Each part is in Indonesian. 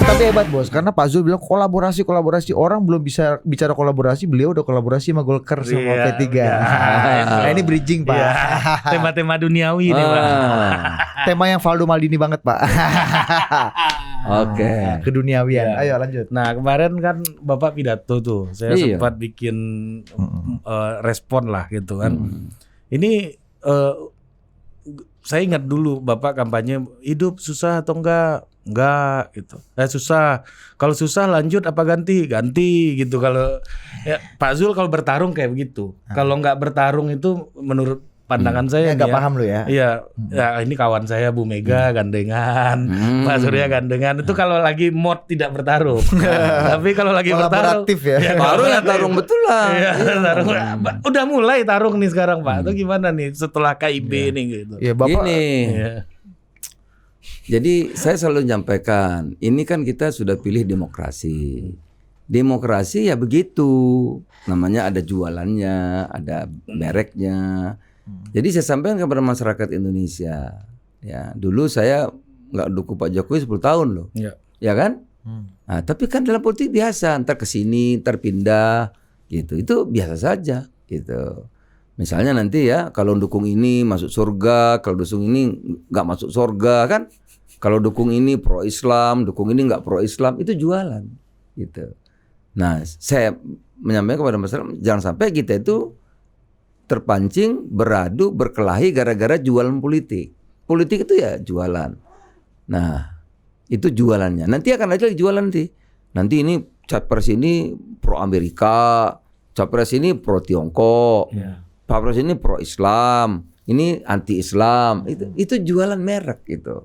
Tapi hebat bos, karena Pak Zul bilang kolaborasi. Orang belum bisa bicara kolaborasi, beliau udah kolaborasi sama Golkar sama P3. Nah, ini bridging Pak. Tema-tema duniawi nih Pak. Tema yang Valdo Maldini banget Pak. Oke. Keduniawian. Ayo lanjut. Nah kemarin kan Bapak pidato tuh, saya sempat bikin respon lah gitu kan. Ini saya ingat dulu Bapak kampanye hidup susah atau enggak gitu. Susah. Kalau susah lanjut apa ganti gitu. Kalau ya, Pak Zul kalau bertarung kayak begitu. Kalau nggak bertarung itu menurut pandangan saya nggak paham lu ya. Iya, ya ini kawan saya Bu Mega gandengan, Pak Surya gandengan. Itu kalau lagi mod tidak bertarung. Tapi kalau lagi bertarung ya. Tarung betul lah. Iya, tarung. Udah mulai tarung nih sekarang Pak. Itu gimana nih setelah KIB nih gitu. Iya, Bapak. Gini. Jadi saya selalu menyampaikan, ini kan kita sudah pilih demokrasi. Demokrasi ya begitu, namanya ada jualannya, ada mereknya. Jadi saya sampaikan kepada masyarakat Indonesia, ya dulu saya nggak dukung Pak Jokowi 10 tahun loh, ya kan? Nah, tapi kan dalam politik biasa, ntar kesini, ntar pindah, gitu. Itu biasa saja, gitu. Misalnya nanti ya, kalau dukung ini masuk surga, kalau dukung ini nggak masuk surga kan? Kalau dukung ini pro Islam, dukung ini nggak pro Islam, itu jualan, gitu. Nah, saya menyampaikan kepada masyarakat, jangan sampai kita itu terpancing, beradu, berkelahi gara-gara jualan politik. Politik itu ya jualan. Nah, itu jualannya. Nanti akan ada lagi jualan nanti. Nanti ini capres ini pro Amerika, capres ini pro Tiongkok, capres ini pro Islam, ini anti Islam. Itu jualan merek itu.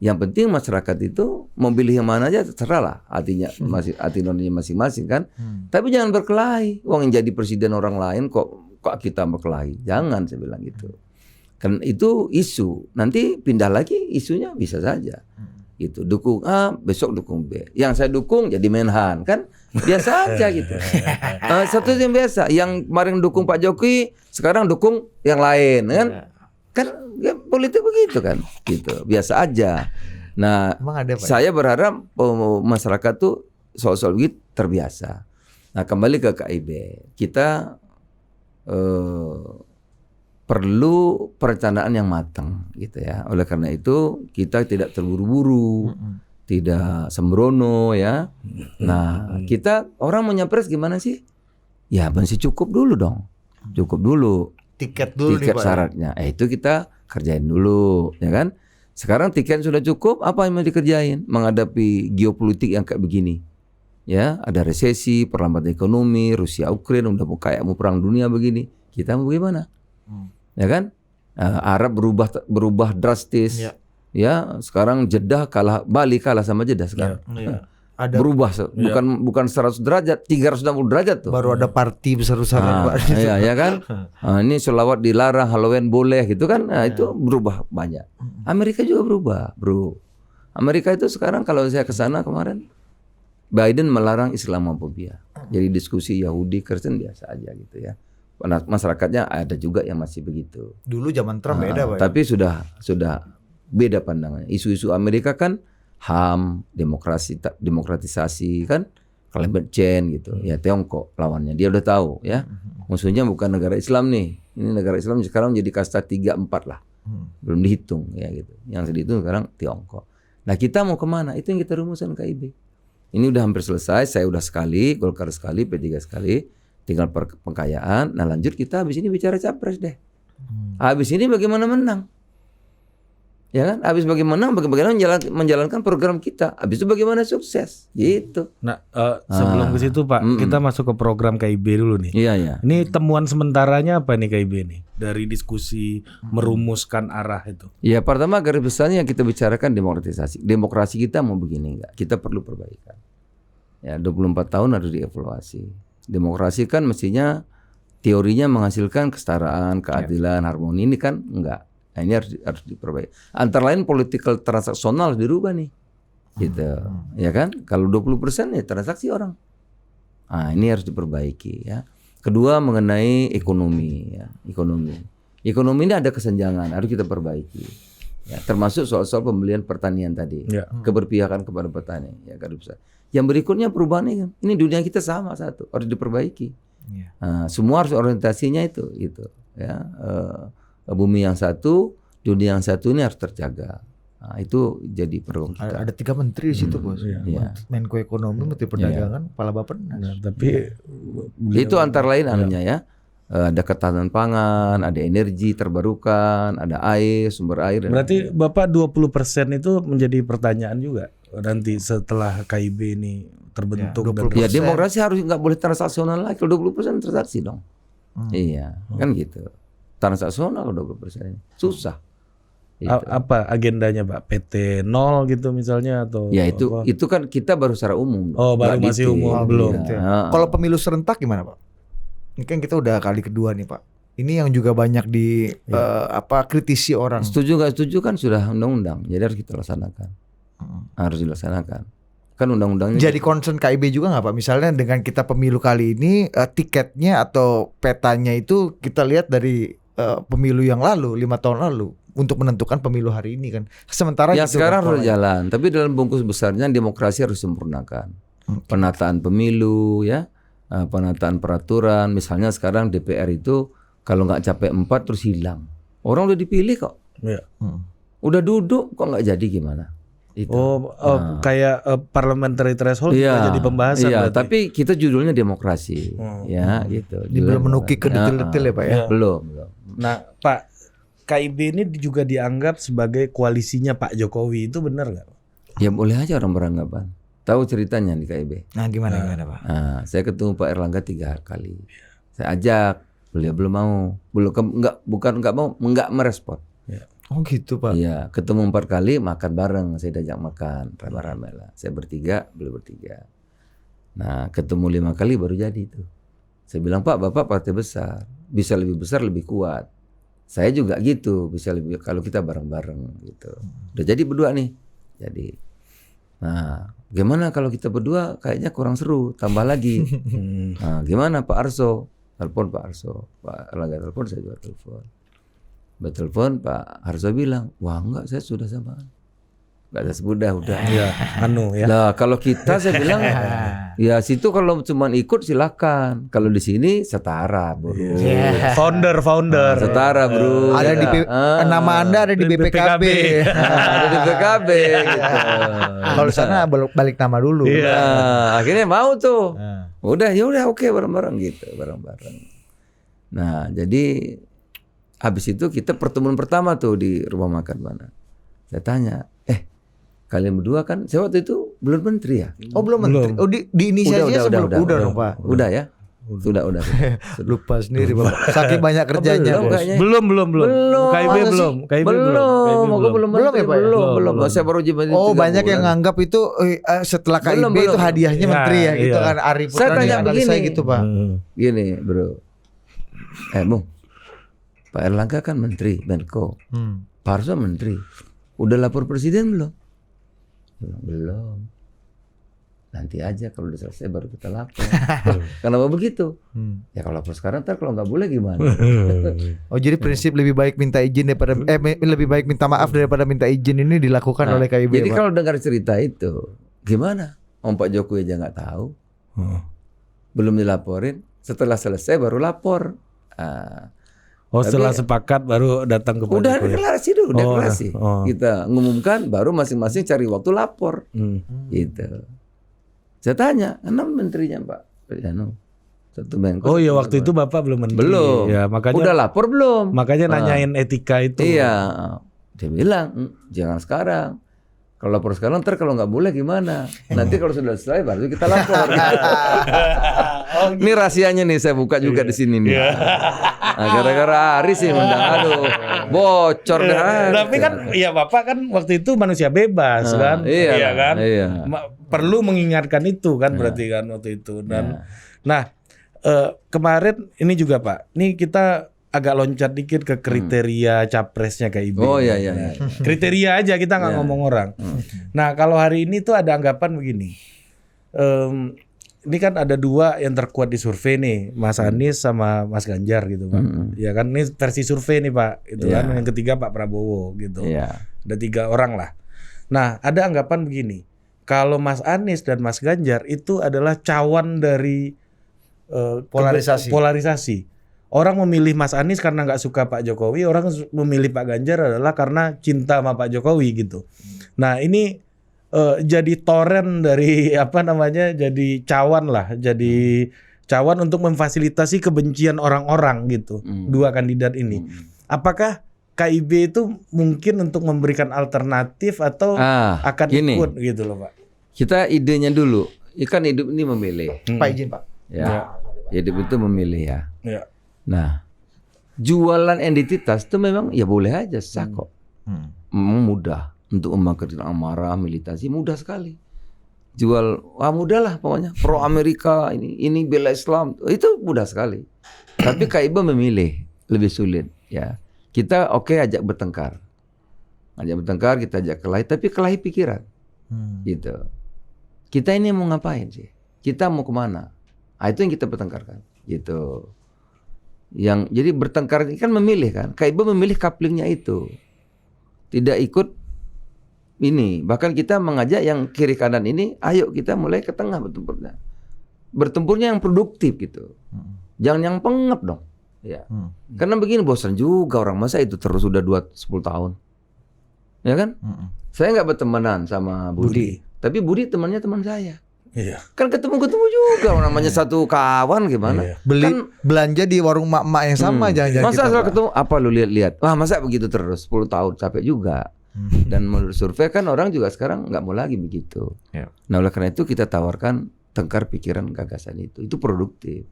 Yang penting masyarakat itu memilih yang mana aja terserah lah, hatinya hati nuraninya masing-masing kan. Tapi jangan berkelahi. Wong yang jadi presiden orang lain kok kita berkelahi. Jangan, saya bilang gitu. Kan itu isu. Nanti pindah lagi isunya bisa saja. Gitu. Dukung A, besok dukung B. Yang saya dukung jadi Menhan kan biasa aja gitu. Satu yang biasa. Yang kemarin dukung Pak Jokowi sekarang dukung yang lain kan. Kan ya, politik begitu kan, gitu biasa aja. Nah, saya berharap masyarakat tuh soal-soal begitu terbiasa. Nah, kembali ke KIB, kita perlu perencanaan yang matang, gitu ya. Oleh karena itu kita tidak terburu-buru, tidak sembrono ya. Nah, kita orang mau nyapres gimana sih? Ya masih cukup dulu dong, cukup dulu. Tiket dulu tiket nih, Pak. Syaratnya. Itu kita kerjain dulu, ya kan? Sekarang tiket sudah cukup, apa yang mau dikerjain? Menghadapi geopolitik yang kayak begini. Ya, ada resesi, perlambatan ekonomi, Rusia Ukraina udah mau kayak mau perang dunia begini. Kita mau bagaimana? Ya kan? Arab berubah drastis. Ya, sekarang Jeddah kalah, Bali kalah sama Jeddah sekarang. Ada berubah bukan 100 derajat, 360 derajat tuh. Baru ada party besar-besaran Pak. Iya, ya kan? Ini sholawat dilarang, Halloween boleh gitu kan? Nah, itu berubah banyak. Amerika juga berubah, bro. Amerika itu sekarang kalau saya ke sana kemarin, Biden melarang Islamofobia. Jadi diskusi Yahudi Kristen biasa aja gitu ya. Masyarakatnya ada juga yang masih begitu. Dulu zaman Trump beda Pak. Tapi sudah beda pandangannya. Isu-isu Amerika kan HAM, demokratisasi kan, climate change gitu. Ya Tiongkok lawannya, dia udah tahu ya. Musuhnya bukan negara Islam nih. Ini negara Islam sekarang jadi kasta 3, 4 lah. Belum dihitung ya gitu. Yang dihitung sekarang Tiongkok. Nah, kita mau kemana? Itu yang kita rumuskan KIB. Ini udah hampir selesai, saya udah sekali, Golkar sekali, P3 sekali. Tinggal pengkayaan. Nah, lanjut kita habis ini bicara capres deh. Habis ini bagaimana menang? Ya kan, habis bagaimana menjalankan program kita, habis itu bagaimana sukses, gitu. Nah, sebelum ke situ Pak, kita masuk ke program KIB dulu nih. Iya. Ini temuan sementaranya apa nih KIB nih? Dari diskusi merumuskan arah itu. Ya, pertama garis besarnya yang kita bicarakan demokratisasi. Demokrasi kita mau begini enggak? Kita perlu perbaikan. Ya, 24 tahun harus dievaluasi. Demokrasi kan mestinya teorinya menghasilkan kesetaraan, keadilan, harmoni, ini kan enggak. Nah, ini harus diperbaiki. Antara lain political transaksional dirubah nih. Gitu. Ya kan? Kalau 20% ya transaksi orang. Nah, ini harus diperbaiki ya. Kedua mengenai ekonomi ya, ekonomi. Ekonomi ini ada kesenjangan, harus kita perbaiki. Ya, termasuk soal-soal pembelian pertanian tadi, keberpihakan kepada petani, ya garis besar. Yang berikutnya perubahan ini dunia kita sama satu, harus diperbaiki. Semua harus orientasinya itu, ya. Bumi yang satu, dunia yang satu ini harus terjaga. Nah, itu jadi program kita. Ada 3 menteri di situ, Bos. Menko Ekonomi, Menteri Perdagangan, Kepala Bappenas. Tapi itu antara lain anunya ya. Ada ketahanan pangan, ada energi terbarukan, ada air, sumber air. Berarti Bapak 20% itu menjadi pertanyaan juga nanti setelah KIB ini terbentuk. Ya, demokrasi harus nggak boleh transaksional lagi. Kalau 20% transaksi dong. Iya, kan gitu. Transaksional kalau 20%. Susah. Gitu. Apa agendanya Pak? PT 0 gitu misalnya atau ya itu kan kita baru secara umum. Oh, baru masih umum belum. Ya. Kalau pemilu serentak gimana, Pak? Ini kan kita udah kali kedua nih, Pak. Ini yang juga banyak kritisi orang. Setuju nggak setuju kan sudah undang-undang, jadi harus kita laksanakan. Harus dilaksanakan. Kan undang-undangnya. Jadi concern KIB juga nggak, Pak? Misalnya dengan kita pemilu kali ini tiketnya atau petanya itu kita lihat dari pemilu yang lalu, 5 tahun lalu untuk menentukan pemilu hari ini kan. Sementara ya sekarang harus jalan, tapi dalam bungkus besarnya demokrasi harus disempurnakan. Penataan pemilu ya. Penataan peraturan, misalnya sekarang DPR itu kalau nggak capek 4 terus hilang. Orang udah dipilih kok, udah duduk kok nggak jadi gimana? Itu. Kayak parliamentary threshold jadi pembahasan. Iya, tapi kita judulnya demokrasi, ya gitu. Belum menukik ke detail-detail ya Pak ya? Belum. Nah Pak, KIB ini juga dianggap sebagai koalisinya Pak Jokowi, itu benar nggak? Ya boleh aja orang beranggapan. Tahu ceritanya di KIB? Nah gimana Pak? Nah, saya ketemu Pak Erlangga 3 kali. Saya ajak, beliau belum mau, bukan nggak mau, nggak merespon. Oh gitu Pak? Iya, ketemu 4 kali, makan bareng, saya diajak makan, rame-rame lah. Saya bertiga, beliau bertiga. Nah, ketemu 5 kali baru jadi itu. Saya bilang Pak, Bapak partai besar, bisa lebih besar, lebih kuat. Saya juga gitu, bisa lebih kalau kita bareng-bareng gitu. Udah jadi berdua nih, jadi. Nah, gimana kalau kita berdua kayaknya kurang seru, tambah lagi. Nah, gimana Pak Arso? Telepon Pak Arso. Pak Erlangga telepon, saya juga telepon. Bertelepon Pak Arso bilang, wah enggak, saya sudah sama. Enggak ada udah. Iya, ya. Nah, kalau kita saya bilang ya situ kalau cuma ikut silakan. Kalau di sini setara, Bro. Founder. Nah, setara, Bro. Ada di nama Anda ada di BPKB. Ada di BPKB gitu. Kalau sana balik nama dulu. Nah, akhirnya mau tuh. Udah oke bareng-bareng gitu, bareng-bareng. Nah, jadi habis itu kita pertemuan pertama tuh di rumah makan mana. Saya tanya, kalian berdua kan, saya waktu itu belum menteri ya? Oh belum menteri. Oh di inisiasinya sebelum udah dong Pak. Udah ya? Sudah. Lupa sendiri Bapak. Saking banyak kerjanya. Belum. KIB belum. Belum ya Pak. Belum. Saya baru jadi. Oh banyak yang nganggap itu setelah KIB itu hadiahnya menteri ya gitu kan. Ari Putra saya tanya begini gitu Pak. Gini Bro. Bung, Pak Erlangga kan menteri, Menko. Pak Arso menteri. Udah lapor presiden belum? Belum. Nanti aja kalau udah selesai baru kita lapor. Kenapa begitu? Ya kalau lapor sekarang, ntar kalau nggak boleh gimana? Oh jadi prinsip lebih baik minta izin daripada lebih baik minta maaf daripada minta izin ini dilakukan oleh KIB. Jadi Pak. kalau dengar cerita itu, gimana? Om Pak Jokowi aja nggak tahu, belum dilaporin. Setelah selesai baru lapor. Setelah sepakat baru datang ke Pak udah Jokowi. deklarasi dulu, deklarasi. Kita ngumumkan, baru masing-masing cari waktu lapor. Gitu. Saya tanya, 6 menterinya Pak. Satu Menko. Oh iya waktu itu Bapak belum menteri. Belum. Ya, makanya udah lapor belum? Makanya nanyain etika itu. Iya. Dia bilang, jangan sekarang. Kalau lapor sekarang, ntar kalau nggak boleh gimana? Nanti kalau sudah selesai baru kita lapor. Ini rahasianya nih saya buka juga di sini nih. Nah, gara-gara Ari sih aduh, bocor dah. Tapi kan ya Bapak kan waktu itu manusia bebas kan. Iya kan. Iya. Perlu mengingatkan itu kan berarti kan waktu itu dan kemarin ini juga Pak. Ini kita agak loncat dikit ke kriteria capresnya KIB. Oh iya. Kriteria aja kita nggak ngomong orang. Nah kalau hari ini tuh ada anggapan begini. ini kan ada dua yang terkuat di survei nih, Mas Anies sama Mas Ganjar gitu Pak. Ya kan ini versi survei nih Pak, itu kan yang ketiga Pak Prabowo gitu. Ada 3 orang lah. Nah ada anggapan begini, kalau Mas Anies dan Mas Ganjar itu adalah cawan dari polarisasi. Orang memilih Mas Anies karena nggak suka Pak Jokowi, orang memilih Pak Ganjar adalah karena cinta sama Pak Jokowi gitu. Nah ini jadi toren dari jadi cawan lah, jadi cawan untuk memfasilitasi kebencian orang-orang gitu. 2 kandidat ini. Apakah KIB itu mungkin untuk memberikan alternatif atau akan ikut gitu loh Pak? Kita idenya dulu. Kan hidup ini memilih. Pak izin Pak. Ya. Hidup itu memilih ya. Ya. Nah, jualan identitas itu memang ya boleh aja sah kok. Memang mudah. Untuk membangkitkan amarah, militansi mudah sekali. Jual, mudah lah pokoknya. Pro Amerika, ini bela Islam, itu mudah sekali. Tapi KIB memilih, lebih sulit. Ya, kita ajak bertengkar, kita ajak kelahi, tapi kelahi pikiran. Gitu. Kita ini mau ngapain sih? Kita mau kemana? Itu yang kita bertengkarkan. Gitu. Jadi bertengkar ini kan memilih kan. KIB memilih kaplingnya itu. Tidak ikut ini, bahkan kita mengajak yang kiri kanan ini, ayo kita mulai ke tengah bertempurnya. Bertempurnya yang produktif gitu. Jangan yang pengep dong. Ya. Karena begini bosan juga orang, masa itu terus sudah 10 tahun. Ya kan? Saya nggak bertemanan sama Budi. Tapi Budi temannya teman saya. Iya. Kan ketemu juga orang namanya satu kawan gimana? Beli belanja di warung mak-mak yang sama jangan-jangan. Masa asal ketemu apa lu lihat-lihat? Wah, masa begitu terus 10 tahun capek juga. Dan menurut survei kan orang juga sekarang nggak mau lagi begitu. Nah oleh karena itu kita tawarkan tengkar pikiran gagasan itu produktif.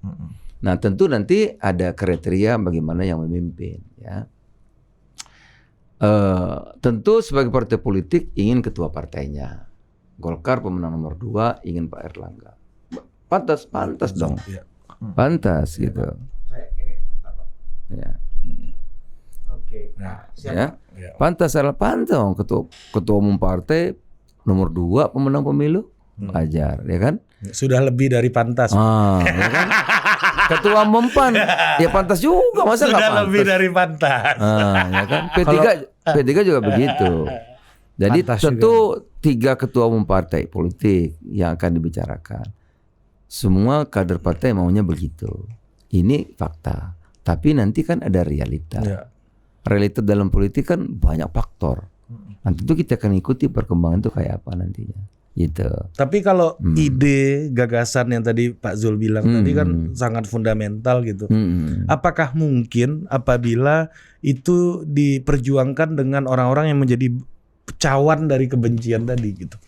Nah tentu nanti ada kriteria bagaimana yang memimpin ya. Tentu sebagai partai politik ingin ketua partainya. Golkar pemenang nomor 2 ingin Pak Erlangga. Pantas dong. Pantas gitu. Ya. Nah, ya. Pantas dong ketua umum partai nomor 2 pemenang pemilu wajar ya kan? Sudah lebih dari pantas. Ya kan? Ketua umum PAN ya pantas juga, masa nggak pantas? Sudah lebih dari pantas. Ya kan? P3 juga begitu. Jadi pantas tentu juga. 3 ketua umum partai politik yang akan dibicarakan. Semua kader partai maunya begitu. Ini fakta. Tapi nanti kan ada realita. Ya. Realita dalam politik kan banyak faktor. Nanti itu kita akan ikuti perkembangan itu kayak apa nantinya. Gitu. Tapi kalau ide, gagasan yang tadi Pak Zul bilang tadi kan sangat fundamental gitu. Apakah mungkin apabila itu diperjuangkan dengan orang-orang yang menjadi cawan dari kebencian tadi gitu?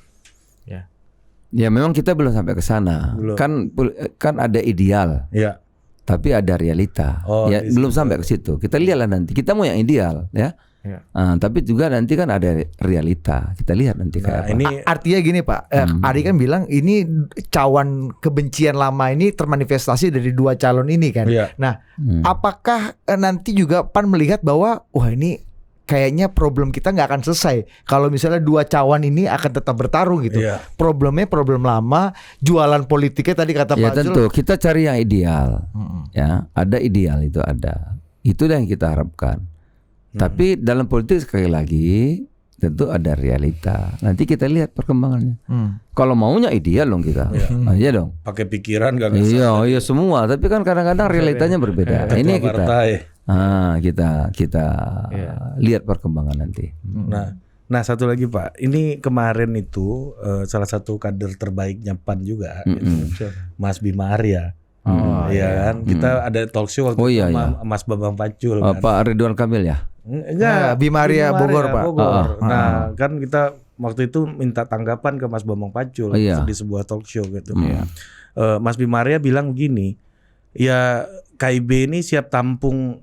Ya memang kita belum sampai ke sana. Kan ada ideal. Ya. Tapi ada realita. Belum sampai ke situ. Kita lihatlah nanti. Kita mau yang ideal, ya. Tapi juga nanti kan ada realita. Kita lihat nanti kayak apa. Ini artinya gini Pak. Ari kan bilang ini cawan kebencian lama ini termanifestasi dari 2 calon ini kan. Nah, apakah nanti juga PAN melihat bahwa wah ini kayaknya problem kita nggak akan selesai kalau misalnya 2 cawan ini akan tetap bertarung gitu. Problemnya problem lama, jualan politiknya tadi kata Pak Zul. Tentu kita cari yang ideal. Ya, ada ideal itu ada. Itu yang kita harapkan. Tapi dalam politik sekali lagi tentu ada realita. Nanti kita lihat perkembangannya. Kalau maunya ideal dong kita. Iya dong. Pakai pikiran gak Iya semua. Tapi kan kadang-kadang realitanya berbeda. Ini kita. Kita lihat perkembangan nanti. Nah satu lagi Pak, ini kemarin itu salah satu kader terbaiknya PAN juga, Mas Bima Arya. Iya kan, kita ada talk show waktu itu sama Mas Bambang Pacul. Pak Ridwan Kamil ya? Enggak, Bima Arya Bogor Pak. Nah kan kita waktu itu minta tanggapan ke Mas Bambang Pacul di sebuah talk show gitu. Mas Bima Arya bilang begini, ya KIB ini siap tampung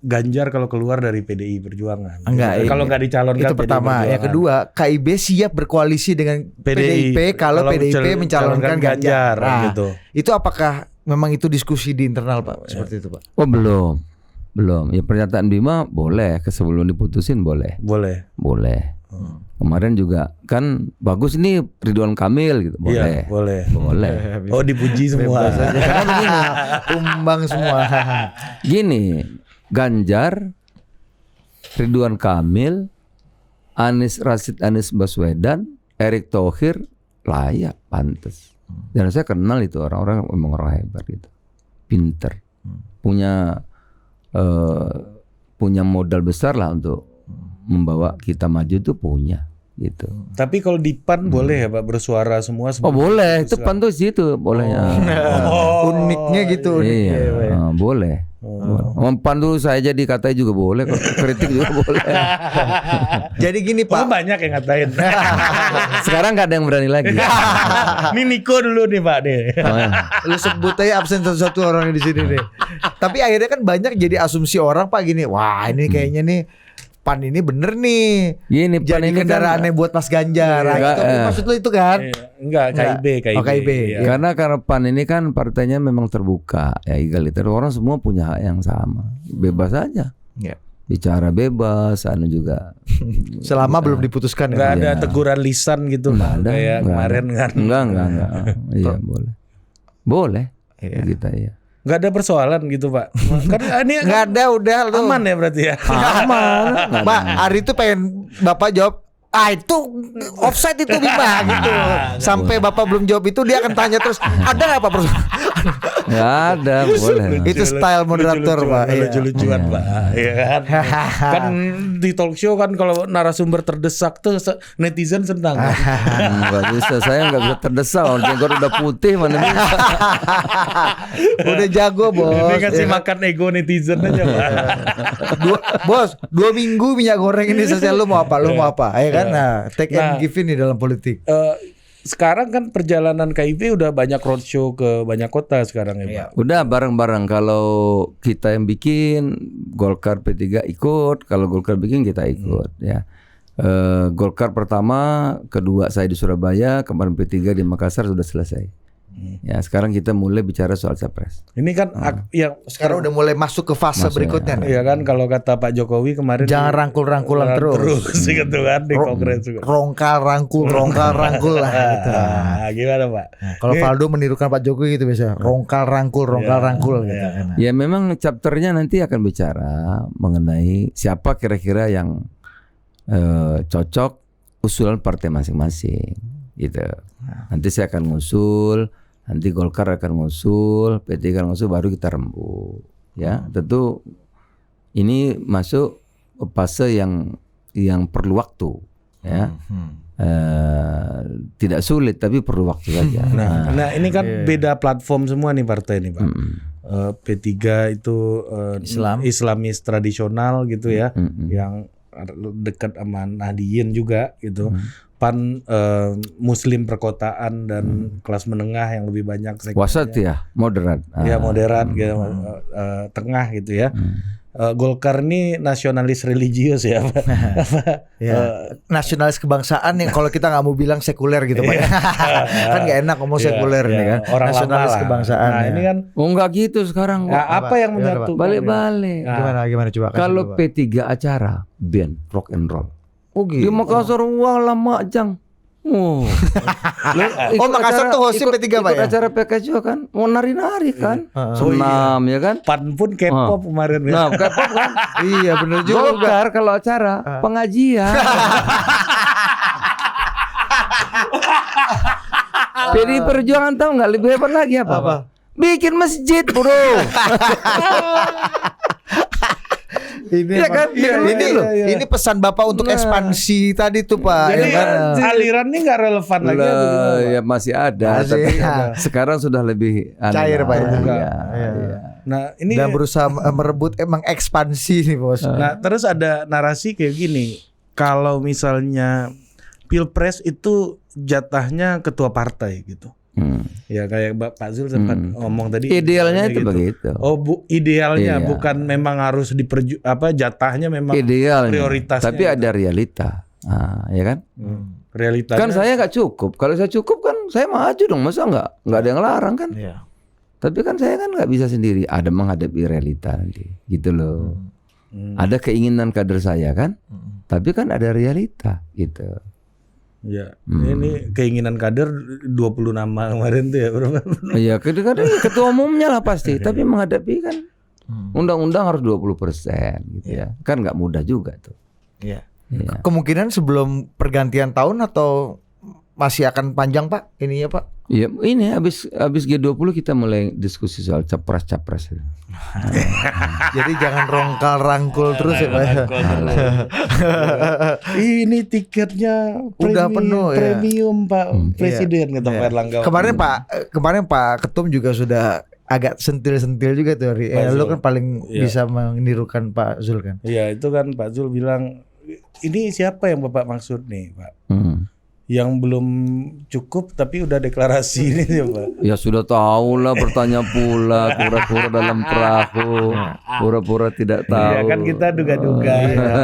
Ganjar kalau keluar dari PDI Perjuangan. Kalau nggak dicalonkan. Itu pertama. Yang kedua, KIB siap berkoalisi dengan PDIP kalau PDIP mencalonkan Ganjar. Nah, gitu. Itu apakah memang itu diskusi di internal Pak? Seperti itu Pak? Oh belum. Ya pernyataan Bima boleh. Sebelum diputusin boleh. Boleh. Kemarin juga kan bagus nih Ridwan Kamil gitu. Boleh. Iya, boleh. Boleh. Oh, dipuji semua. Bebas aja. Karena begini, tumbang semua. Gini, Ganjar, Ridwan Kamil, Anies Baswedan, Erick Thohir layak, pantas. Dan saya kenal itu orang-orang memang orang hebat gitu, pinter, punya modal besar lah untuk membawa kita maju tuh punya gitu. Tapi kalau di PAN boleh ya Pak bersuara semua? Oh boleh, itu PAN tuh situ bolehnya. Uniknya gitu. Iya, boleh. PAN dulu saya jadi katanya juga boleh, kritik juga boleh. Jadi gini Pak. Banyak yang ngatain. Sekarang nggak ada yang berani lagi. Ini Niko dulu nih Pak nih. Lu sebut aja absen satu-satu orang di sini nih. Tapi akhirnya kan banyak jadi asumsi orang Pak gini. Wah ini kayaknya nih PAN ini bener nih. Gini, PAN jadi ini kendaraannya buat Mas Ganjar. Maksud lu itu kan? Enggak, KIB. Oh, KIB. Iya. Karena PAN ini kan partainya memang terbuka, ya egaliter. Orang semua punya hak yang sama, bebas aja. Ya. Bicara bebas, juga. Selama belum diputuskan Enggak ya. ada teguran lisan gitu Nggak ada, kayak nggak kemarin ada. kan. Enggak. Iya boleh. Boleh. Iya. Kita iya. Enggak ada persoalan gitu Pak. Kan ini Nggak ada udah lu. aman ya berarti ya. Aman. Pak, Ari itu pengen Bapak jawab. Itu offside itu Bima gitu. Sampai Bapak belum jawab itu dia akan tanya terus. Ada nggak Pak persoalan? Nggak ada, boleh. Itu style moderator Pak. Iya. Lucu-lucuan Pak. Iya kan. Kan di talk show kan kalau narasumber terdesak tuh netizen senang. Nggak bisa, saya nggak bisa terdesak. Jenggot udah putih mana bisa. Udah jago bos. Ini kasih makan ego netizen aja Pak. Bos, 2 minggu minyak goreng ini selesai. Lu mau apa? Lu mau apa? Ayo kan. Nah, take and give ini dalam politik. Sekarang kan perjalanan KIP udah banyak roadshow ke banyak kota sekarang ya Pak. Udah bareng-bareng. Kalau kita yang bikin, Golkar P3 ikut. Kalau Golkar bikin kita ikut ya. Golkar pertama, kedua saya di Surabaya, kemarin P3 di Makassar sudah selesai. Ya sekarang kita mulai bicara soal capres. Ini kan yang Sekarang udah mulai masuk ke fase berikutnya nih. ya kan kalau kata Pak Jokowi kemarin Jangan rangkul-rangkulan terus. gitu kan di Kongres juga. Rongkal rangkul lah gitu. Gimana Pak? Kalau Valdo menirukan Pak Jokowi gitu biasa. Rongkal rangkul gitu kan. Ya memang chapternya nanti akan bicara mengenai siapa kira-kira yang cocok usulan partai masing-masing gitu. Nanti saya akan ngusul, nanti Golkar akan ngusul, P3 akan ngusul, baru kita rembuk. Ya, tentu ini masuk fase yang perlu waktu, ya. Tidak sulit tapi perlu waktu saja. Nah, ini kan beda platform semua nih partai nih Pak. P3 itu Islamis tradisional gitu ya, yang dekat sama Nahdien juga gitu. PAN Muslim perkotaan dan kelas menengah yang lebih banyak segmennya. Wasat ya, moderat. Ya moderat gitu, tengah gitu ya. Golkar ini nasionalis religius ya. Nasionalis kebangsaan yang kalau kita nggak mau bilang sekuler gitu Pak. Kan nggak enak ngomong sekuler nih kan. Orang nasionalis lama lah. kebangsaan. Nah, ini kan Enggak gitu sekarang. apa yang menyatukan? Balik-balik. Gimana coba? Kalau P3 acara band rock and roll. Oh gitu. Di Makassar wah lama jang. Oh Makassar tuh hostnya P3 Pak ikut ya? acara PK juga kan. Mau nari-nari kan. Senam ya kan. PAN pun K-pop kemarin ya. Nah, K-pop kan. Iya bener juga. Golkar kalau acara pengajian. PDI Perjuangan tahu nggak lebih hebat lagi apa? Bikin masjid bro. Ini ya kan? Ini pesan Bapak untuk ekspansi tadi tuh Pak. Jadi ya kan? aliran ini nggak relevan lagi. Ya masih ada, tapi sekarang sudah lebih cair Pak. Nah ini dan berusaha merebut emang ekspansi nih bos. Nah terus ada narasi kayak gini, kalau misalnya Pilpres itu jatahnya ketua partai gitu. Ya kayak Pak Zul sempat ngomong tadi. Idealnya itu gitu. Begitu. Oh idealnya bukan memang harus jatahnya memang idealnya. Prioritasnya. Tapi ada realita, ya kan? Realitanya. Kan saya nggak cukup. Kalau saya cukup kan saya maju dong. Masa nggak ada yang larang kan? Iya. Tapi kan saya kan nggak bisa sendiri. Ada menghadapi realita nanti, gitu loh. Ada keinginan kader saya kan. Tapi kan ada realita gitu. Ya, ini keinginan kader 20 nama kemarin tuh ya berapa? Iya, kadang-kadang ketua umumnya lah pasti. Tapi menghadapi kan undang-undang harus 20% gitu ya. Kan nggak mudah juga tuh. Iya. Iya. Kemungkinan sebelum pergantian tahun atau masih akan panjang Pak ininya Pak? Iya, ini habis G20 kita mulai diskusi soal capres. Jadi jangan rongkal rangkul terus ya Pak. Ini tiketnya udah penuh ya. Premium Pak Presiden kata Pak Erlangga. Kemarin Pak Ketum juga sudah agak sentil-sentil juga tuh. Lu kan paling bisa menirukan Pak Zul kan. Iya, itu kan Pak Zul bilang ini siapa yang Bapak maksud nih, Pak? Yang belum cukup tapi udah deklarasi ini ya Pak. Ya sudah tahu lah, bertanya pula kura-kura dalam perahu, pura-pura tidak tahu. Iya kan kita duga-duga.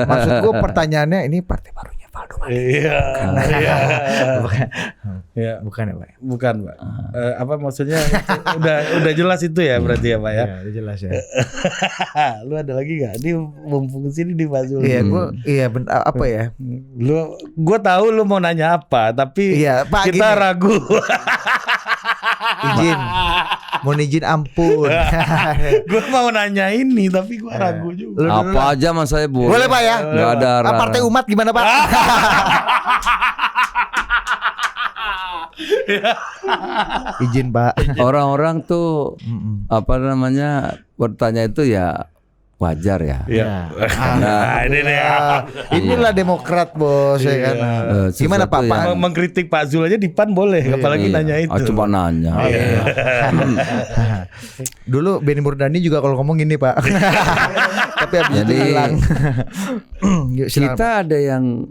Maksud gua pertanyaannya ini partai barunya Valdo Maldini. Iya. Bukan ya Pak. Bukan Pak. Apa maksudnya? udah jelas itu ya berarti ya Pak ya. Iya, udah jelas ya. Lu ada lagi nggak? Ini mumpung sini di Pak Zul. Iya, apa ya? Gua tahu lu mau nanya apa, tapi Pak, kita gini. ragu. Mohon izin ampun. Gue mau nanya ini tapi gue ragu juga. Apa aja mas saya boleh. Boleh Pak ya. Gak ada. Partai umat gimana Pak? Izin Pak. Orang-orang tuh apa namanya bertanya itu ya wajar ya. Iya. Nah, ini nih. Inilah Demokrat bos ya kan. Gimana Pak? Mengkritik Pak Zul aja di PAN boleh, apalagi nanya itu. Coba nanya. Dulu Benny Murdani juga kalau ngomong gini Pak. Tapi habis itu hilang. Kita ada yang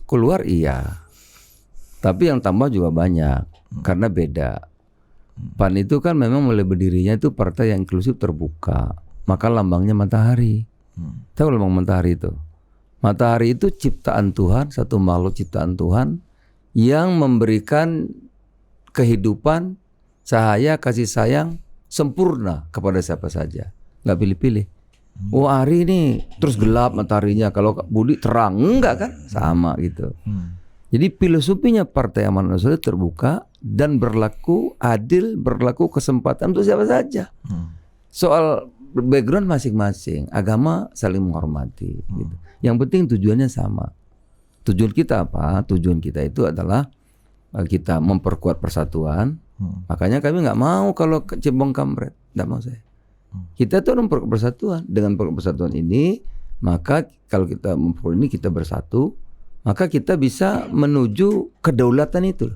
keluar iya. Tapi yang tambah juga banyak karena beda. PAN itu kan memang mulai berdirinya itu partai yang inklusif terbuka. Maka lambangnya matahari. Tahu lambang matahari itu? Matahari itu ciptaan Tuhan, satu makhluk ciptaan Tuhan yang memberikan kehidupan, cahaya, kasih sayang sempurna kepada siapa saja. Nggak pilih-pilih. Oh hari ini terus gelap mataharinya, kalau Budi terang, enggak kan? Sama gitu. Jadi filosofinya Partai Amanat Nasional terbuka dan berlaku adil, berlaku kesempatan untuk siapa saja. Soal background masing-masing, agama saling menghormati. Gitu. Yang penting tujuannya sama. Tujuan kita apa? Tujuan kita itu adalah kita memperkuat persatuan. Makanya kami nggak mau kalau cebong kampret, nggak mau saya. Kita tuh memperkuat persatuan. Dengan persatuan ini, maka kalau kita memperkuat ini kita bersatu, maka kita bisa menuju kedaulatan itu.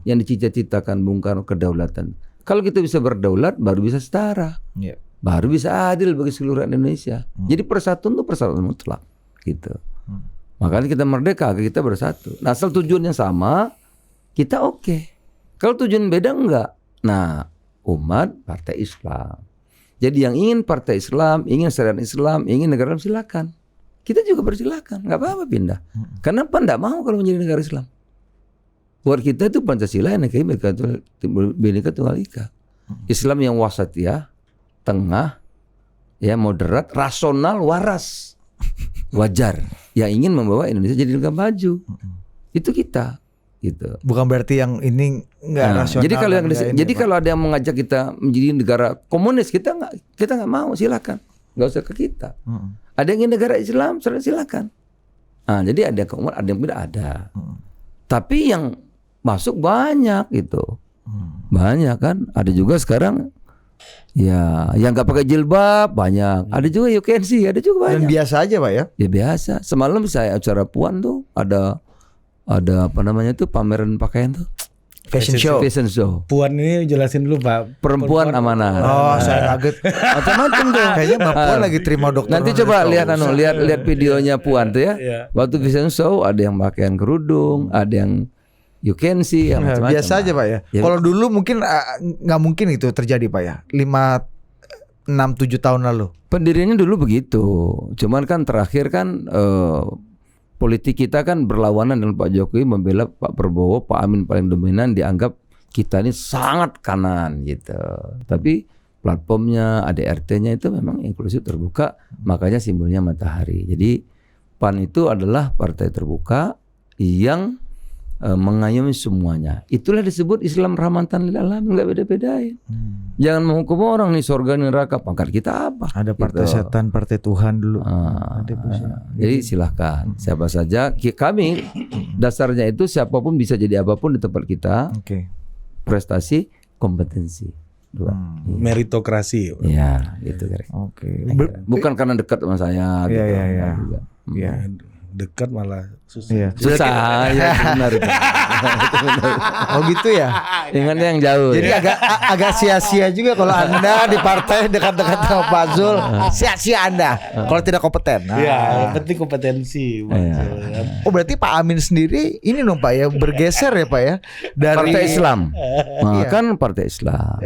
Yang dicita-citakan Bung Karno, kedaulatan. Kalau kita bisa berdaulat, baru bisa setara. Baru bisa adil bagi seluruh Indonesia. Jadi persatuan itu persatuan mutlak gitu. Makanya kita merdeka, kita bersatu. Nah, asal tujuannya sama, kita oke. Kalau tujuan beda enggak. Nah, umat partai Islam. Jadi yang ingin partai Islam, ingin syariat Islam, ingin negara Islam, silakan. Kita juga bersilakan, nggak apa-apa pindah. Kenapa enggak mau kalau menjadi negara Islam? Buat kita itu Pancasila, NKRI, Bhinneka Tunggal Ika. Islam yang wasatiyah, tengah, ya moderat, rasional, waras, wajar, yang ingin membawa Indonesia jadi negara maju. Itu kita, gitu. Bukan berarti yang ini nggak rasional. Jadi kalau ada yang mengajak kita menjadi negara komunis, kita nggak mau, silakan, nggak usah ke kita. Ada yang ingin negara Islam, silakan. Nah, jadi ada komunis, ada yang tidak ada. Tapi yang masuk banyak itu, banyak kan. Ada juga sekarang. Ya, yang nggak pakai jilbab banyak. Ada juga you can see, ada juga banyak. Dan biasa aja Pak ya? Ya biasa. Semalam saya acara Puan tuh ada apa namanya tuh pameran pakaian tuh. Fashion show. Puan ini jelasin dulu Pak. Perempuan amanah. Oh, saya kaget. Macam-macam tuh. Kayaknya Mbak Puan lagi terima dokter. Nanti coba lihat videonya Puan tuh ya. Waktu fashion show ada yang pakaian kerudung, ada yang you can see yang macam-macam. Biasa aja Pak ya. Kalau dulu mungkin nggak mungkin itu terjadi Pak ya. 5, 6, 7 tahun lalu. Pendiriannya dulu begitu. Cuman kan terakhir kan politik kita kan berlawanan dengan Pak Jokowi membela Pak Prabowo, Pak Amin paling dominan, dianggap kita ini sangat kanan gitu. Tapi platformnya, ADRT-nya itu memang inklusif terbuka, makanya simbolnya matahari. Jadi PAN itu adalah partai terbuka yang mengayomi semuanya. Itulah disebut Islam rahmatan lil alamin, nggak beda-bedain. Jangan menghukum orang nih surga neraka, pangkat kita apa? Ada partai gitu. setan, partai Tuhan dulu. Jadi silahkan siapa saja. Kami dasarnya itu siapapun bisa jadi apapun di tempat kita. Oke. Prestasi, kompetensi, dua. Meritokrasi. Ya, gitu. Oke. Bukan karena dekat sama saya. Iya, gitu. iya, iya. Juga. Iya. Dekat malah susah. Iya. Susah, ya benar itu. Oh gitu ya. Ingat yang jauh. Jadi ya. agak sia-sia juga kalau Anda di partai dekat-dekat sama Pak Zul. Sia-sia Anda kalau tidak kompeten. Iya, yang penting kompetensi. Oh berarti Pak Amin sendiri ini dong Pak ya, bergeser ya Pak ya dari Partai Islam. Iya. Kan partai Islam.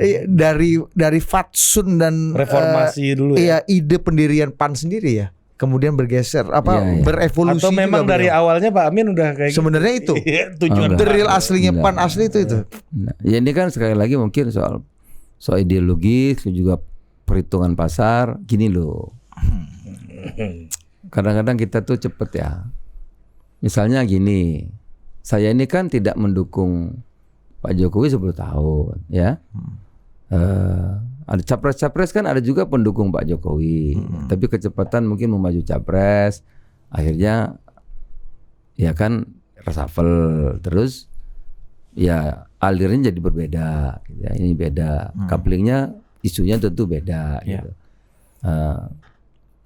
dari fatsun dan Reformasi dulu Iya, ya. ide pendirian PAN sendiri ya. Kemudian bergeser Iya. berevolusi. Atau memang juga dari beliau. awalnya Pak Amin udah kayak Sebenarnya itu. tujuan The real aslinya Enggak. PAN asli itu. Nah, ya ini kan sekali lagi mungkin soal ideologis juga perhitungan pasar. Gini loh. Kadang-kadang kita tuh cepet ya. Misalnya gini, saya ini kan tidak mendukung Pak Jokowi 10 tahun, ya. Ada capres-capres kan ada juga pendukung Pak Jokowi, tapi kecepatan mungkin mau maju capres, akhirnya ya kan reshuffle terus, ya alirnya jadi berbeda, gitu ya. Ini beda, couplingnya isunya tentu beda. Ya. Gitu.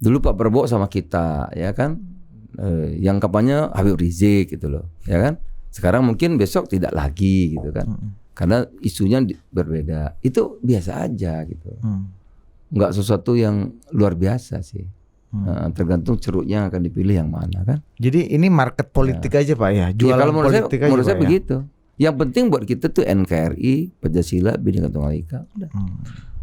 Dulu Pak Prabowo sama kita, ya kan, yang kampanye Habib Rizik gitu loh, ya kan. Sekarang mungkin besok tidak lagi gitu kan. Karena isunya berbeda. Itu biasa aja gitu. Enggak sesuatu yang luar biasa sih. Tergantung ceruknya akan dipilih yang mana kan. Jadi ini market politik aja Pak ya. Ya, Jualan kalau politik aja menurut saya Pak, ya? begitu. Yang penting buat kita tuh NKRI, Pancasila, Bhinneka Tunggal Ika. Udah.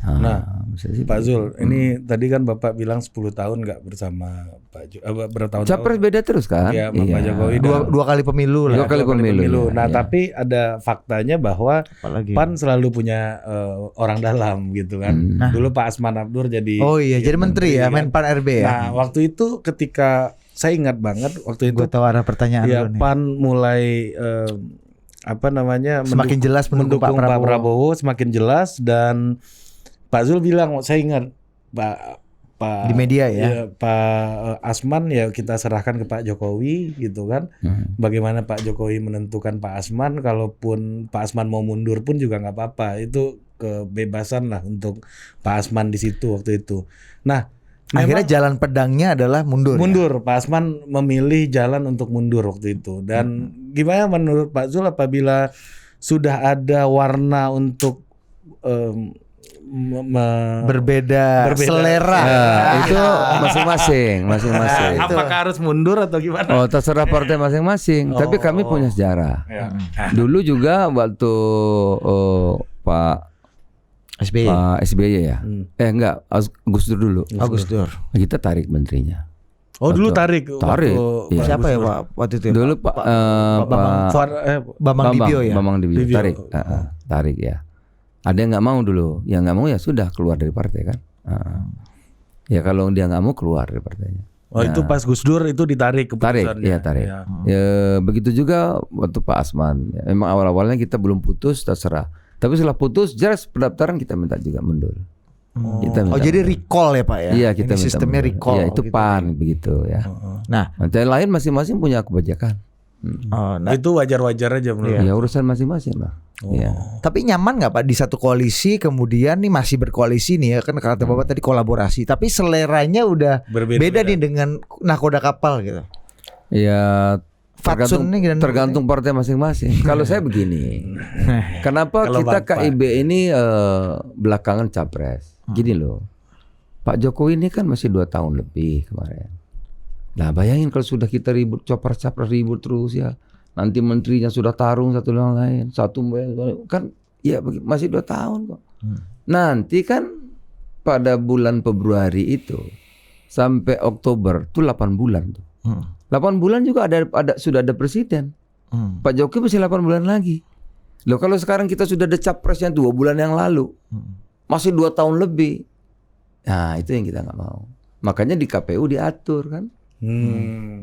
Nah, maksudnya sih Pak begitu. Zul, ini tadi kan Bapak bilang 10 tahun nggak bersama Pak bertahun-tahun. Capres beda terus kan? Iya, sama Pak Jokowi. Dua kali pemilu lah. Dua kali pemilu, ya, Nah, ya. tapi ada faktanya bahwa Apalagi. PAN selalu punya orang dalam gitu kan. Nah. Dulu Pak Asman Abdur jadi Oh iya, jadi menteri ya, kan. Menpan RB ya. Nah, waktu itu ketika saya ingat banget waktu itu Gue tahu arah pertanyaan ya lu nih. PAN mulai Semakin jelas mendukung Pak Pak Prabowo. Prabowo semakin jelas, dan Pak Zul bilang, saya ingat Pak Di media ya. Pak Asman ya kita serahkan ke Pak Jokowi gitu kan. Bagaimana Pak Jokowi menentukan Pak Asman, kalaupun Pak Asman mau mundur pun juga nggak apa-apa. Itu kebebasan lah untuk Pak Asman di situ waktu itu. Nah, Akhirnya jalan pedangnya adalah mundur. mundur. Pak Asman memilih jalan untuk mundur waktu itu. Dan gimana menurut Pak Zul apabila sudah ada warna untuk Berbeda selera. Nah, itu masing-masing. apakah harus mundur atau gimana? Oh, terserah partai masing-masing. Tapi kami punya sejarah. Ya. Dulu juga waktu Pak SBY ya. Enggak, Gus Dur dulu. Agus Dur. Kita tarik menterinya. Oh, dulu tarik. Tarik. Waktu Iya. Siapa ya Pak waktu itu? Ya? Dulu Pak Bambang Dibio ya. Bambang Dibio Dibio. tarik. Tarik ya. Ada yang nggak mau dulu, yang nggak mau ya sudah keluar dari partai kan. Ya kalau dia nggak mau keluar dari partainya. Oh, itu pas Gus Dur itu ditarik Tarik, keputusannya. iya tarik. Ya. Ya, begitu juga waktu Pak Asman. Ya, memang awal-awalnya kita belum putus, terserah. Tapi setelah putus, jelas pendaftaran kita minta juga mundur. Kita minta jadi mundur. recall ya Pak ya. Iya, kita Ini minta sistemnya mundur. recall. Iya, itu gitu. PAN begitu ya. Nah, Yang lain masing-masing punya kebijakan. nah, Itu wajar-wajar aja menurut. Ya urusan masing-masing lah. Iya. tapi nyaman nggak Pak di satu koalisi kemudian nih masih berkoalisi nih ya kan kata Bapak tadi kolaborasi tapi seleranya udah Berbeda. beda nih dengan nakoda kapal gitu. Ya Fatsun nih dan tergantung partai masing-masing. Kalau saya begini, kenapa Kalau kita Bapak. KIB ini belakangan capres? Gini loh, Pak Jokowi ini kan masih 2 tahun lebih kemarin. Nah bayangin kalau sudah kita ribut, capres-capres ribut terus ya, nanti menterinya sudah tarung satu dengan lain, kan ya masih 2 tahun kok. Nanti kan pada bulan Februari itu sampai Oktober tuh 8 bulan tuh. 8 bulan juga sudah ada presiden. Pak Jokowi masih 8 bulan lagi. Loh kalau sekarang kita sudah ada capresnya 2 bulan yang lalu. Masih 2 tahun lebih. Nah, itu yang kita nggak mau. Makanya di KPU diatur kan.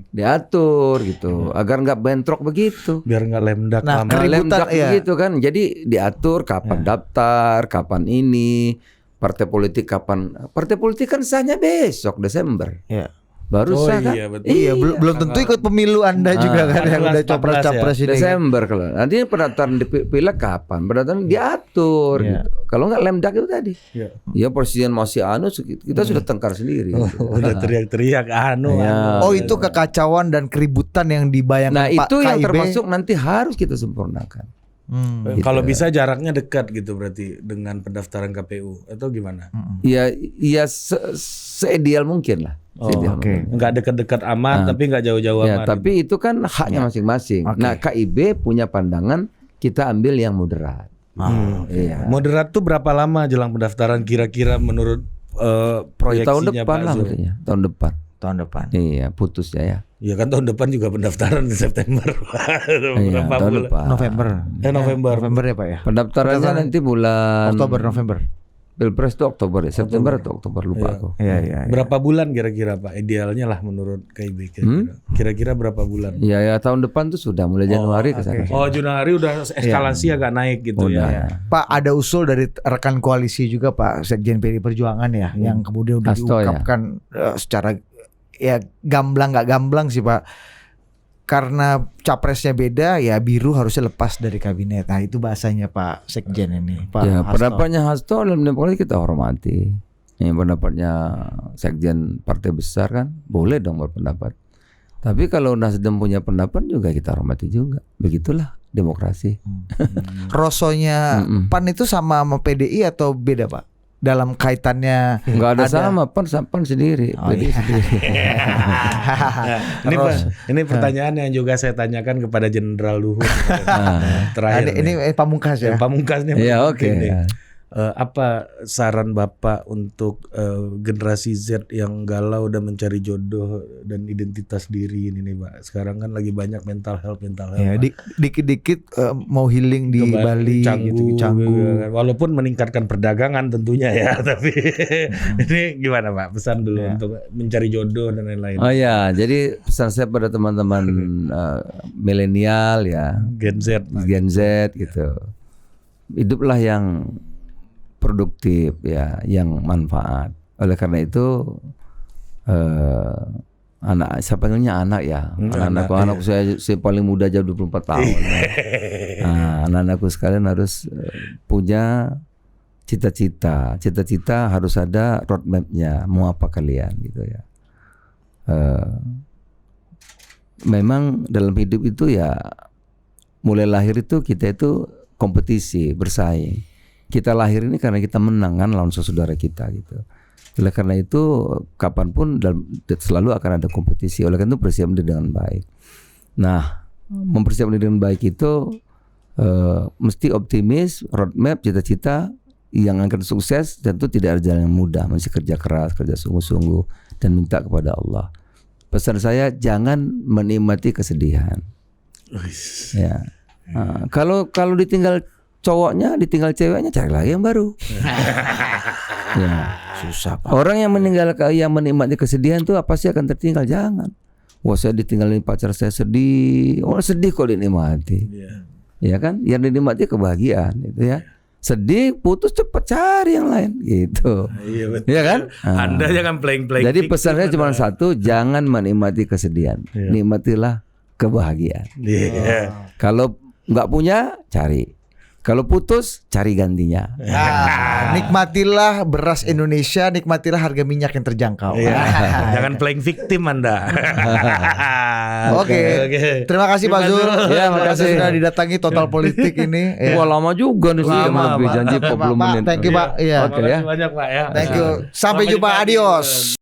Diatur gitu, agar nggak bentrok begitu. Biar nggak lemdak Nah, lama. keributan, Lemdak begitu kan. Jadi diatur kapan daftar, kapan ini, partai politik kapan. Partai politik kan sahnya besok Desember. Ya. Baru sah kan? Iya, betul. Iya, belum tentu ikut pemilu Anda juga kan yang udah 14 capres-capres ini. Desember kalau nanti pendaftaran di pileg kapan? Pendaftaran diatur Iya. gitu. Kalau nggak lemdak itu tadi. Iya. Ya presiden masih kita sudah tengkar sendiri. gitu. Udah teriak-teriak anu. Oh, itu kekacauan dan keributan yang dibayangkan Nah Pak itu yang KIB. termasuk nanti harus kita sempurnakan. Kalau bisa jaraknya dekat gitu berarti dengan pendaftaran KPU atau gimana? Ya seideal mungkin lah. Seideal oke. mungkin. Nggak dekat-dekat amat tapi nggak jauh-jauh Ya, amat. tapi itu kan haknya masing-masing. Oke. Nah KIB punya pandangan kita ambil yang moderat. Iya. Moderat tuh berapa lama jelang pendaftaran kira-kira menurut proyeksinya Tahun depan Pak lah Zul? maksudnya. Tahun depan. Tahun depan. Iya putusnya ya. Ya kan tahun depan juga pendaftaran di September. Iya, Berapa tahun bulan? depan. November. November ya Pak ya. Pendaftarannya nanti bulan November. Pilpres itu Oktober ya, September atau Oktober lupa aku. Iya. Berapa bulan kira-kira Pak? Idealnya lah menurut KIB kira-kira. Kira-kira berapa bulan? Ya tahun depan tuh sudah mulai Januari ke sana. Oh, Januari udah eskalasi agak naik gitu Udah. ya. Pak, ada usul dari rekan koalisi juga Pak Sekjen PDI Perjuangan ya, yang kemudian udah Hasto, ya. diungkapkan secara ya gamblang nggak gamblang sih Pak. Karena capresnya beda, ya biru harusnya lepas dari kabinet. Nah itu bahasanya Pak Sekjen ini. Pak Ya Hasto. pendapatnya Hasto dalam demokrasi kita hormati. Yang pendapatnya Sekjen partai besar kan boleh dong berpendapat. Tapi kalau Nasdem punya pendapat juga kita hormati juga. Begitulah demokrasi. Rosonya PAN itu sama PDI atau beda Pak? Dalam kaitannya Enggak ada sama PAN sendiri. Oh, PDI iya. sendiri. Nah, ini pertanyaan yang juga saya tanyakan kepada Jenderal Luhut terakhir. ini pamungkas ya. Yang pamungkasnya. Iya oke. Ini. Apa saran Bapak untuk generasi Z yang galau dan mencari jodoh dan identitas diri ini nih Pak? Sekarang kan lagi banyak mental health. Ya, dikit-dikit mau healing di Bali gitu, Canggu. kan. Walaupun meningkatkan perdagangan tentunya ya, tapi ini gimana Pak? Pesan dulu untuk mencari jodoh dan lain-lain. Oh ya, jadi pesan saya pada teman-teman milenial ya, Gen Z. Gen Z gitu. Hiduplah yang produktif ya, yang manfaat. Oleh karena itu anak, saya panggilnya anak ya. Anak-anakku saya paling muda aja 24 tahun. Nah, anak-anakku sekalian harus punya cita-cita. Cita-cita harus ada roadmap-nya. Mau apa kalian gitu ya. Memang dalam hidup itu ya mulai lahir itu kita itu kompetisi, bersaing. Kita lahir ini karena kita menang kan lawan saudara kita gitu. Oleh karena itu kapanpun selalu akan ada kompetisi. Oleh karena itu persiapkan diri dengan baik. Nah, mempersiapkan diri dengan baik itu mesti optimis, roadmap, cita-cita yang akan sukses. Tentu tidak ada jalan yang mudah, mesti kerja keras, kerja sungguh-sungguh dan minta kepada Allah. Pesan saya jangan menikmati kesedihan. Ya. Kalau ditinggal cowoknya, ditinggal ceweknya, cari lagi yang baru. Ya. Susah Pak. Orang yang menikmati kesedihan itu pasti akan tertinggal. Jangan. Wah saya ditinggalin pacar saya sedih. Orang sedih kok dinikmati. Ya kan? Yang dinikmati kebahagiaan itu ya. Sedih, putus cepat cari yang lain gitu. Iya betul. Ya kan? Anda jangan playing. Jadi pesan saya cuma satu, jangan menikmati kesedihan. Nikmatilah kebahagiaan. Kalau nggak punya, cari. Kalau putus, cari gantinya. Nikmatilah beras Indonesia, nikmatilah harga minyak yang terjangkau. Jangan playing victim Anda. Oke. Terima kasih Pak Zul. Ya, makasih. Sudah didatangi Total Politik ini. Wah lama juga nih sih, lebih janji 40 menit. Thank you Pak. Iya. Oke ya. Banyak Pak ya. Thank you. Sampai jumpa. Adios.